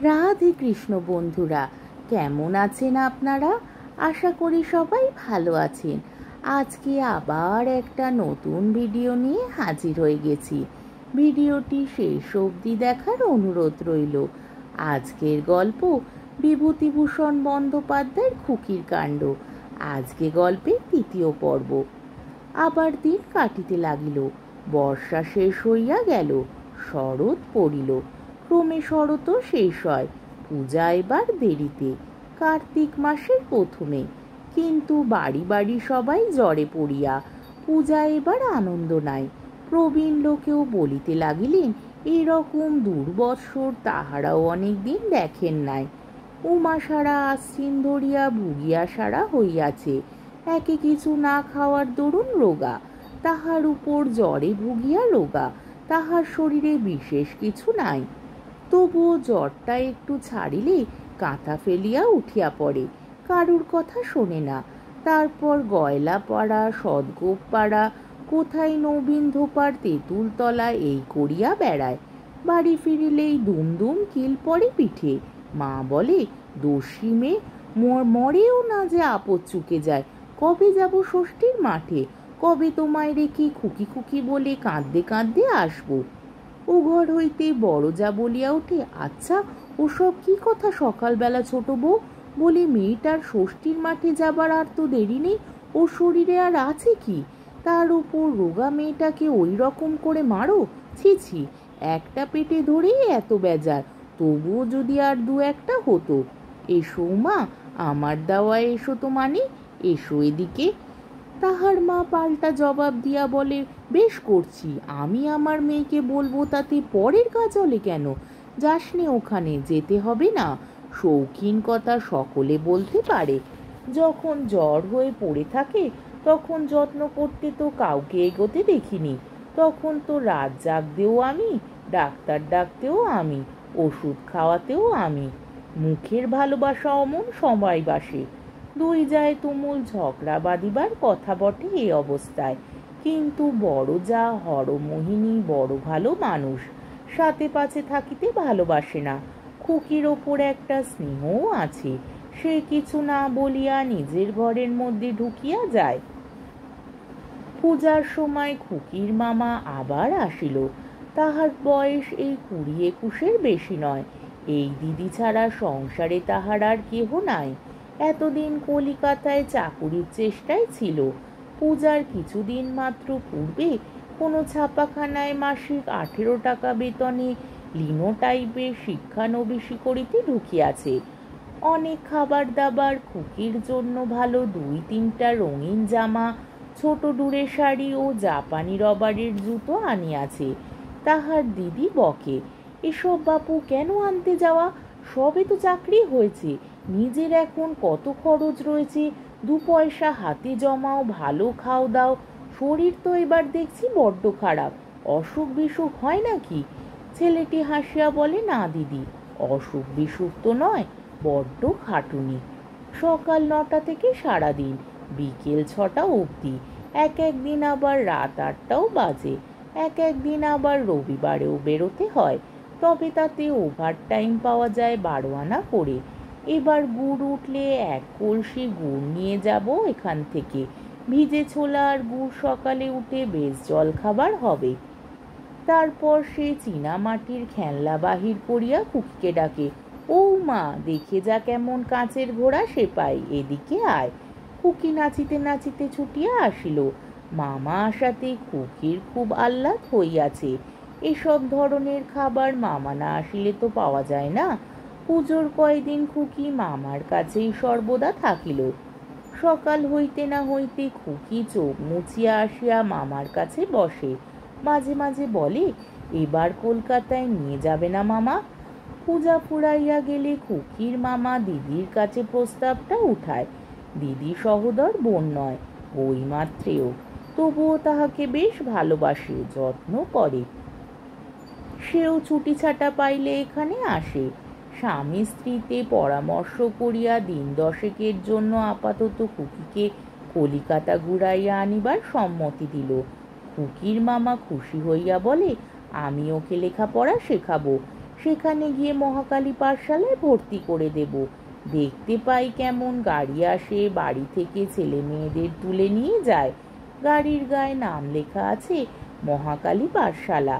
রাধে কৃষ্ণ বন্ধুরা, কেমন আছেন আপনারা? আশা করি সবাই ভালো আছেন। আজকে আবার একটা নতুন ভিডিও নিয়ে হাজির হয়ে গেছি। ভিডিওটি শেষ অবধি দেখার অনুরোধ রইল। আজকের গল্প বিভূতিভূষণ বন্দ্যোপাধ্যায়ের খুকির কাণ্ড। আজকে গল্পের তৃতীয় পর্ব। আবার দিন কাটিতে লাগিল। বর্ষা শেষ হইয়া গেল, শরৎ পড়িল। ক্রমে শরৎও শেষ হয়। পূজা এবার দেরিতে, কার্তিক মাসের প্রথমে। কিন্তু বাড়ি বাড়ি সবাই জ্বরে পড়িয়া, পূজা এবার আনন্দ নাই। প্রবীণ লোকেও বলিতে লাগিলেন, এরকম দুর্বৎসর তাহারাও অনেক দিন দেখেন নাই। উমা সারা আশ্বিন ধরিয়া ভুগিয়া সারা হইয়াছে। একে কিছু না খাওয়ার দরুন রোগা, তাহার উপর জ্বরে ভুগিয়া রোগা। তাহার শরীরে বিশেষ কিছু নাই, তবুও জ্বরটা একটু ছাড়িলে কাঁথা ফেলিয়া উঠিয়া পড়ে, কারুর কথা শোনে না। তারপর গয়লা পাড়া, সদগোপ পাড়া, কোথায় নবীন ধোপার তেঁতুলতলা এই করিয়া বেড়ায়। বাড়ি ফিরিলেই দুমদুম কিল পড়ে পিঠে। মা বলে, দস্যি মেয়ে, মরেও না যে আপদ চুকে যায়। কবে যাব ষষ্ঠীর মাঠে? কবে তোমায় রেখে খুকি খুকি বলে কাঁদতে কাঁদতে আসবো? ও ঘর হইতে বড় যা বলিয়া ওঠে, আচ্ছা ওসব কি কথা সকালবেলা ছোট বউ? বলে মেয়েটার ষষ্ঠীর মাঠে যাবার আর তো দেরি নেই। ও শরীরে আর আছে কি? তার উপর রোগা মেয়েটাকে ওই রকম করে মারো? ছি ছি, একটা পেটে ধরেই এত বেজার, তবুও যদি আর দু একটা হতো। এসো মা, আমার দাওয়ায় এসো তো, মানে এসো এদিকে। তাহার মা পাল্টা জবাব দিয়া বলে, বেশ করছি, আমি আমার মেয়েকে বলবো, তাতে পরের কাজ হলে কেন? যাসনে ওখানে, যেতে হবে না। শৌখিন কথা সকলে বলতে পারে। যখন জ্বর হয়ে পড়ে থাকে তখন যত্ন করতে তো কাউকে এগোতে দেখিনি। তখন তো রাত জাগতেও আমি, ডাক্তার ডাকতেও আমি, ওষুধ খাওয়াতেও আমি। মুখের ভালোবাসা অমন সবাই বাসে। দুই যায় তুমুল ঝগড়া বাঁধিবার কথা বটে এ অবস্থায়, কিন্তু বড় যা হরমোহিনী বড় ভালো মানুষ, সাথে পাছে থাকিতে ভালোবাসে না। খুকির ওপর একটা স্নেহও আছে। সে কিছু না বলিয়া নিজের ঘরের মধ্যে ঢুকিয়া যায়। পূজার সময় খুকির মামা আবার আসিল। তাহার বয়স এই 20-21-এর বেশি নয়। এই দিদি ছাড়া সংসারে তাহার আর কেহ নাই। এতদিন কলিকাতায় চাকুরির চেষ্টায় ছিল। পূজার কিছুদিন মাত্র পূর্বে কোনো ছাপাখানায় মাসিক 18 টাকা বেতনে লিনোটাইপের শিক্ষানবিশি করিতে ঢুকিয়াছে। অনেক খাবার দাবার, খুকির জন্য ভালো 2-3টা রঙিন জামা, ছোট ডুরে শাড়ি ও জাপানি রবারের জুতো আনিয়াছে। তাহার দিদি বকে, এসব বাপু কেন আনতে যাওয়া? সবে তো চাকরি হয়েছে, নিজের এখন কত খরচ রয়েছে। 2 পয়সা হাতে জমাও, ভালো খাও দাও। শরীর তো এবার দেখছি বড্ড খারাপ, অসুখ বিসুখ হয় নাকি? ছেলেটি হাসিয়া বলে, না দিদি, অসুখ বিসুখ তো নয়, বড্ড খাটুনি। সকাল 9টা থেকে সারাদিন, বিকেল 6টা অবধি। এক একদিন আবার রাত 8টাও বাজে। এক একদিন আবার রবিবারেও বেরোতে হয়, তবে তাতে ওভার টাইম পাওয়া যায় 12 আনা করে। এবার গুড় উঠলে 1 কলসি গুড় নিয়ে যাব এখান থেকে। ভিজে ছোলা আর গুড় সকালে উঠে বেশ জল খাবার হবে। তারপর সে চীনা মাটির খেলনা বাহির করিয়া খুকিকে ডাকে, ও মা, দেখে যা কেমন কাঁচের ঘোড়া সেপাই, এদিকে আয়। খুকি নাচিতে নাচিতে ছুটিয়া আসিল। মামা আসাতে খুকির খুব আহ্লাদ হইয়াছে। এসব ধরনের খাবার মামা না আসিলে তো পাওয়া যায় না। পুজোর কয়দিন খুকি মামার কাছেই সর্বদা থাকিল। সকাল হইতে না হইতে খুকি চোখ মুছিয়া আসিয়া মামার কাছে বসে। মাঝে মাঝে বলে, এবার কলকাতায় নিয়ে যাবে না মামা? পূজা ফুরাইয়া গেলে খুকির মামা দিদির কাছে প্রস্তাবটা উঠায়। দিদি সহোদর বোন নয়, বই মাত্রেও, তবুও তাহাকে বেশ ভালোবাসে, যত্ন করে। সেও ছুটি ছাটা পাইলে এখানে আসে। স্বামী স্ত্রীতে পরামর্শ করিয়া দিন 10-এর জন্য আপাতত খুকিকে কলিকাতা ঘুরাইয়া আনিবার সম্মতি দিল। খুকির মামা খুশি হইয়া বলে, আমি ওকে লেখাপড়া শেখাবো। সেখানে গিয়ে মহাকালী পাঠশালায় ভর্তি করে দেব। দেখতে পাই কেমন গাড়ি আসে, বাড়ি থেকে ছেলে মেয়েদের তুলে নিয়ে যায়। গাড়ির গায়ে নাম লেখা আছে মহাকালী পাঠশালা।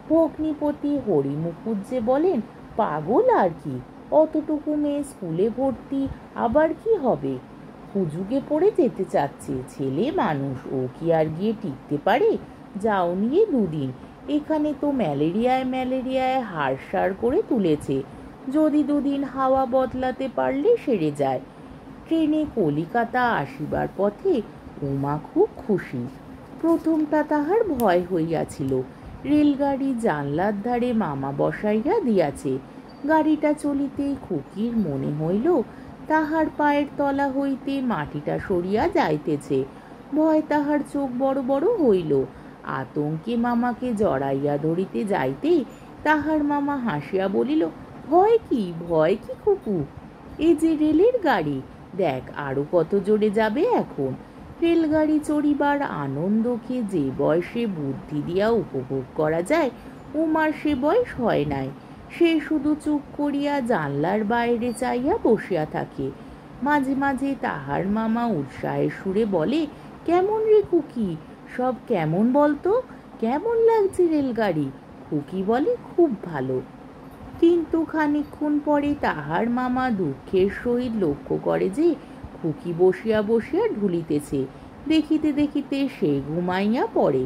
ভগ্নিপতি হরি মুখুজ্জে বলেন, পাগল আর কি, অতটুকু মেয়ে স্কুলে ভর্তি, আবার কি হবে? হুজুগে পড়ে যেতে চাচ্ছে, ছেলে মানুষ, ও কি আর গিয়ে টিকতে পারে? যাও নিয়ে দুদিন, এখানে তো ম্যালেরিয়ায় হাড়সাড় করে তুলেছে। যদি দুদিন হাওয়া বদলাতে পারলে সেরে যায়। ট্রেনে কলিকাতা আসিবার পথে উমা খুব খুশি। প্রথমটা তাহার ভয় হইয়াছিল। রেলগাড়ি জানলার ধারে মামা বসাইয়া দিয়াছে। গাড়িটা চলিতেই খুকির মনে হইল তাহার পায়ের তলা হইতে মাটিটা সরিয়া যাইতেছে। ভয় তাহার চোখ বড় বড় হইল। আতঙ্কে মামাকে জড়াইয়া ধরিতে যাইতেই তাহার মামা হাসিয়া বলিল, ভয় কি খুকু, এ যে রেলের গাড়ি, দেখ আরো কত জোরে যাবে এখন। রেলগাড়ি চড়িবার আনন্দকে যে বয়সে বুদ্ধি দিয়া উপভোগ করা যায়, উমার সে বয়স হয় নাই। সে শুধু চুপ করিয়া জানলার বাইরে চাইয়া বসিয়া থাকে। মাঝে মাঝে তাহার মামা উৎসাহের সুরে বলে, কেমন রে খুকি, সব কেমন বলতো, কেমন লাগছে রেলগাড়ি? খুকি বলে, খুব ভালো। কিন্তু খানিকক্ষণ পরে তাহার মামা দুঃখের সহিত লক্ষ্য করে যে খুকি বসিয়া বসিয়া ঢুলিতেছে। দেখিতে দেখিতে সে ঘুমাইয়া পড়ে।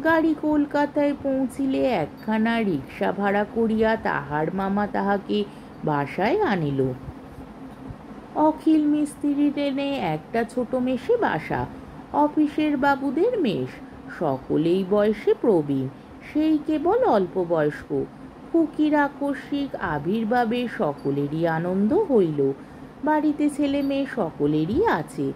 গাড়ি কলকাতায় পৌঁছিলে একখানা রিক্সা ভাড়া করিয়া তাহার মামা তাহাকে বাসায় আনিল। অখিল মিস্ত্রি ট্রেনে একটা ছোট মেশে বাসা, অফিসের বাবুদের মেষ, সকলেই বয়সে প্রবীণ, সেই কেবল অল্প বয়স্ক। খুকির আকস্মিক আবির্ভাবে সকলেরই আনন্দ হইল। বাড়িতে ছেলে মেয়ে সকলেরই আছে,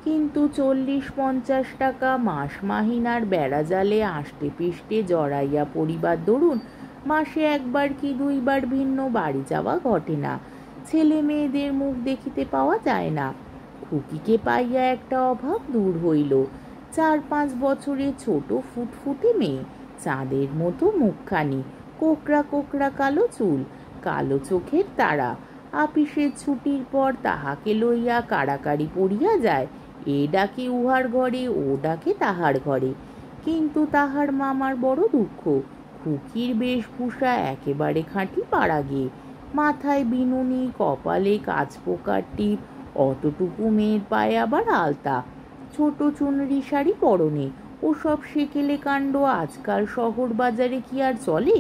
কিন্তু 40-50 টাকা মাস মাহিনার বেড়াজালে আষ্টে পিষ্টে জড়াইয়া পরিবার দরুন মাসে একবার কি দুইবার ভিন্ন বাড়ি যাওয়া ঘটে না। ছেলে মেয়েদের মুখ দেখিতে পাওয়া যায় না। খুকিকে পাইয়া একটা অভাব দূর হইল। 4-5 বছরের ছোট ফুটফুটে মেয়ে, চাঁদের মতো মুখখানি, কোকড়া কোকড়া কালো চুল, কালো চোখের তারা। আপিসের ছুটির পর তাহাকে লইয়া কাড়াকাড়ি পড়িয়া যায়। এ ডাকে উহার ঘরে, ও ডাকে তাহার ঘরে। কিন্তু তাহার মামার বড় দুঃখ, খুকির বেশভূষা একেবারে খাঁটি পাড়াগে। মাথায় বিনুনি, কপালে কাঁচপোকার টিপ, অতটুকু মেয়ের পায়ে আবার আলতা, ছোট চুনরি শাড়ি পরনে। ওসব সেকেলে কাণ্ড আজকাল শহর বাজারে কি আর চলে?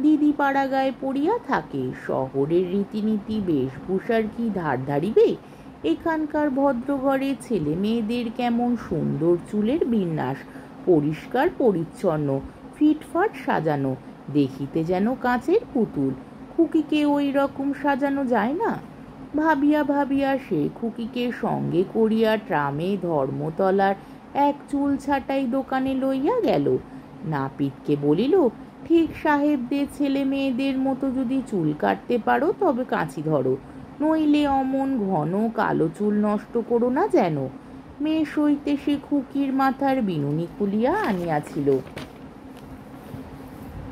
দিদি পাড়া গায়ে পড়িয়া থাকে, শহরের রীতিনীতি বেশভূষার কি ধার ধারিবে? এখানকার ভদ্রঘরে ছেলে মেয়েদের কেমন সুন্দর চুলের বিন্যাস, পরিষ্কার পরিচ্ছন্ন, ফিটফাট সাজানো, দেখিতে যেন কাঁচের পুতুল। খুকিকে ওই রকম সাজানো যায় না। ভাবিয়া ভাবিয়া সে খুকিকে সঙ্গে করিয়া ট্রামে ধর্মতলার এক চুল ছাঁটাই দোকানে লইয়া গেল। নাপিতকে বলিল, ঠিক সাহেবদের ছেলে মেয়েদের মতো যদি চুল কাটতে পারো তবে কাঁচি ধরো, নইলে অমন ঘন কালো চুল নষ্ট করো না যেন। মেয়ে সইতে সে খুকির মাথার বিনুনি খুলিয়া আনিয়াছিল।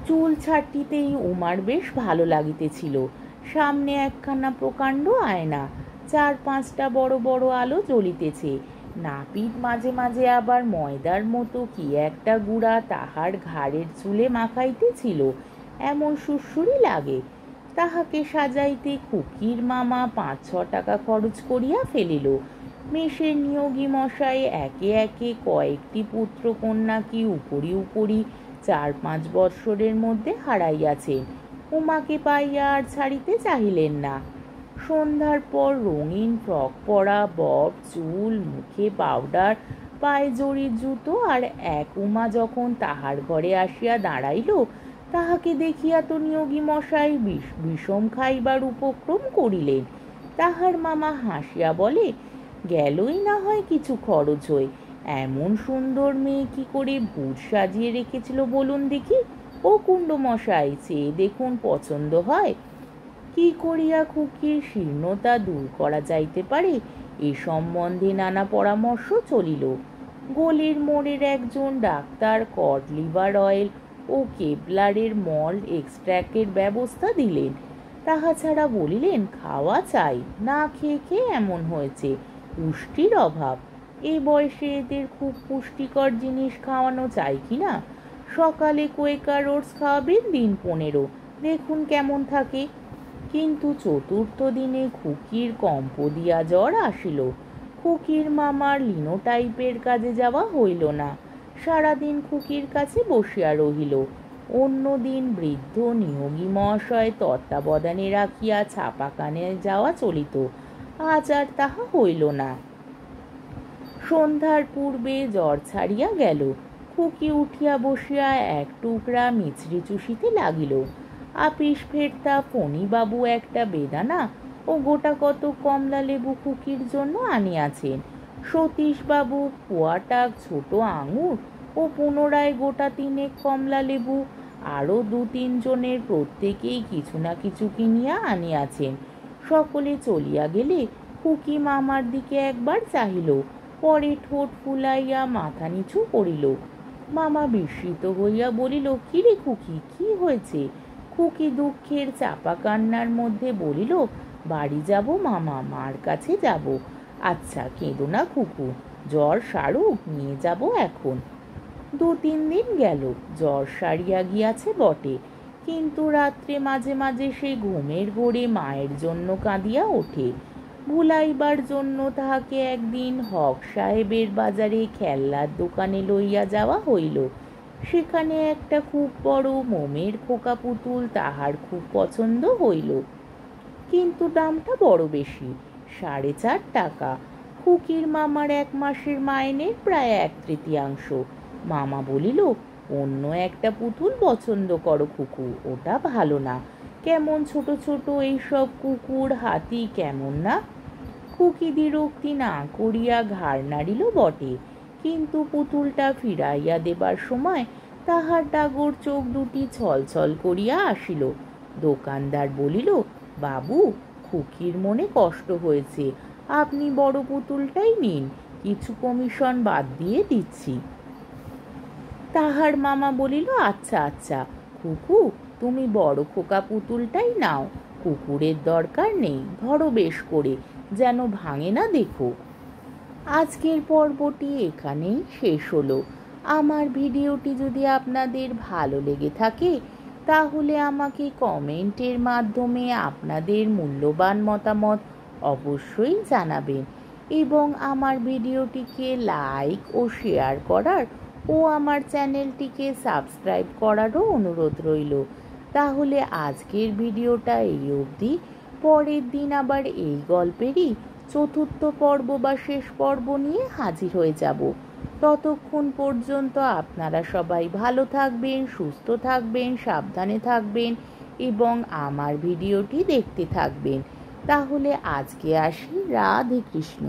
চুল ছাটিতেই উমার বেশ ভালো লাগিতেছিল। সামনে একখানা প্রকাণ্ড আয়না, 4-5টা বড় বড় আলো জ্বলিতেছে। নাপিত মাঝে মাঝে আবার ময়দার মতো কি একটা গুঁড়া তাহার ঘাড়ের চুলে মাখাইতেছিল, এমন সুরসুরি লাগে। তাহাকে সাজাইতে খুকির মামা 5-6 টাকা খরচ করিয়া ফেলিল। মেষের নিয়োগী মশাই একে একে কয়েকটি পুত্র কন্যা কি উপরি উপরি 4-5 বৎসরের মধ্যে হারাইয়াছেন। উমাকে পাইয়া আর ছাড়িতে চাহিলেন না। সন্ধ্যার পর রঙিন ফ্রক পরা, বব, চুল, মুখে পাউডার, পায়ে জড়ির জুতো আর এক উমা যখন তাহার ঘরে আসিয়া দাঁড়াইল, তাহাকে দেখিয়া তো নিয়োগী মশাই বিষম খাইবার উপক্রম করিলেন। তাহার মামা হাসিয়া বলে, গেলই না হয় কিছু খরচ হই, এমন সুন্দর মেয়ে কি করে ভূত সাজিয়ে রেখেছিল বলুন দেখি। ও কুণ্ড মশাই, চেয়ে দেখুন, পছন্দ হয়। কি করিয়া খুকির শীর্ণতা দূর করা যাইতে পারে এ সম্বন্ধে নানা পরামর্শ চলিল। গলির মোড়ের একজন ডাক্তার কড লিভার অয়েল ও কেবলারের মল্ট এক্সট্র্যাক্টের ব্যবস্থা দিলেন। তাহা ছাড়া বলিলেন, খাওয়া চাই, না খেয়ে খেয়ে এমন হয়েছে, পুষ্টির অভাব। এই বয়সে এদের খুব পুষ্টিকর জিনিস খাওয়ানো চাই কি না? সকালে কোয়েকার ওটস খাওয়াবেন দিন 15, দেখুন কেমন থাকে। কিন্তু চতুর্থ দিনে খুকির কম্পোডিয়া জ্বর আসিল। খুকির মামার লিনোটাইপের কাজে যাওয়া হইল না, সারাদিন খুকির কাছে বসিয়া রহিল। অন্যদিন বৃদ্ধ নিয়োগী মহাশয় তত্ত্বাবধানে রাখিয়া ছাপাখানে যাওয়া চলিত, আজ আর তাহা হইল না। সন্ধ্যার পূর্বে জ্বর ছাড়িয়া গেল। খুকি উঠিয়া বসিয়া এক টুকরা মিছরি চুষিতে লাগিল। আপিস ফেরতা ফণিবাবু একটা বেদানা ও গোটা কত কমলা লেবু খুকির জন্য আনিয়াছেন। সতীশবাবু পোয়াটাক ছোট আঙুর ও পুনরায় গোটা 3 কমলা লেবু, আরও 2-3 জনের প্রত্যেকেই কিছু না কিছু কিনিয়া আনিয়াছেন। সকলে চলিয়া গেলে খুকি মামার দিকে একবার চাহিল, পরে ঠোঁট ফুলাইয়া মাথা নিচু করিল। মামা বিস্মিত হইয়া বলিল, কিরে খুকি, কি হয়েছে? খুকি দুঃখের চাপা কান্নার মধ্যে বলিল, বাড়ি যাব মামা, মার কাছে যাব। আচ্ছা কেঁদো না খুকু, জ্বর সারুক, নিয়ে যাব এখন। 2-3 দিন গেল, জ্বর সারিয়া গিয়াছে বটে, কিন্তু রাত্রে মাঝে মাঝে সে ঘুমের ঘোরে মায়ের জন্য কাঁদিয়া ওঠে। ভুলাইবার জন্য তাহাকে একদিন হক সাহেবের বাজারে খেলনার দোকানে লইয়া যাওয়া হইল। সেখানে একটা খুব বড় মোমের খোকা পুতুল তাহার খুব পছন্দ হইল, কিন্তু দামটা বড় বেশি, 4.5 টাকা। খুকির মামার 1 মাসের মাইনের প্রায় 1/3। মামা বলিল, অন্য একটা পুতুল পছন্দ করো খুকু, ওটা ভালো না। কেমন ছোট ছোট এইসব কুকুর হাতি কেমন না? খুকি বিরক্তি না করিয়া ঘাড় নাড়িল বটে, কিন্তু পুতুলটা ফিরাইয়া দেবার সময় তাহার ডাগর চোখ দুটি ছলছল করিয়া আসিল। দোকানদার বলিল, বাবু, খুকির মনে কষ্ট হয়েছে, আপনি বড় পুতুলটাই নিন, কিছু কমিশন বাদ দিয়ে দিচ্ছি। তাহার মামা বলিল, আচ্ছা আচ্ছা খুকু, তুমি বড় খোকা পুতুলটাই নাও, কুকুরের দরকার নেই, ধরো বেশ করে, যেন ভাঙে না দেখো। আজকের পর্বটি এখানেই শেষ হলো। আমার ভিডিওটি যদি আপনাদের ভালো লেগে থাকে তাহলে আমাকে কমেন্টের মাধ্যমে আপনাদের মূল্যবান মতামত অবশ্যই জানাবেন, এবং আমার ভিডিওটিকে লাইক ও শেয়ার করার ও আমার চ্যানেলটিকে সাবস্ক্রাইব করারও অনুরোধ রইল। তাহলে আজকের ভিডিওটা এই অবধি। পরের দিন আবার এই গল্পেরই 4র্থ পর্ব বা শেষ পর্ব নিয়ে হাজির হয়ে যাব। ততক্ষণ পর্যন্ত আপনারা সবাই ভালো থাকবেন, সুস্থ থাকবেন, সাবধানে থাকবেন এবং আমার ভিডিওটি দেখতে থাকবেন। তাহলে আজকে আসি। রাধে কৃষ্ণ।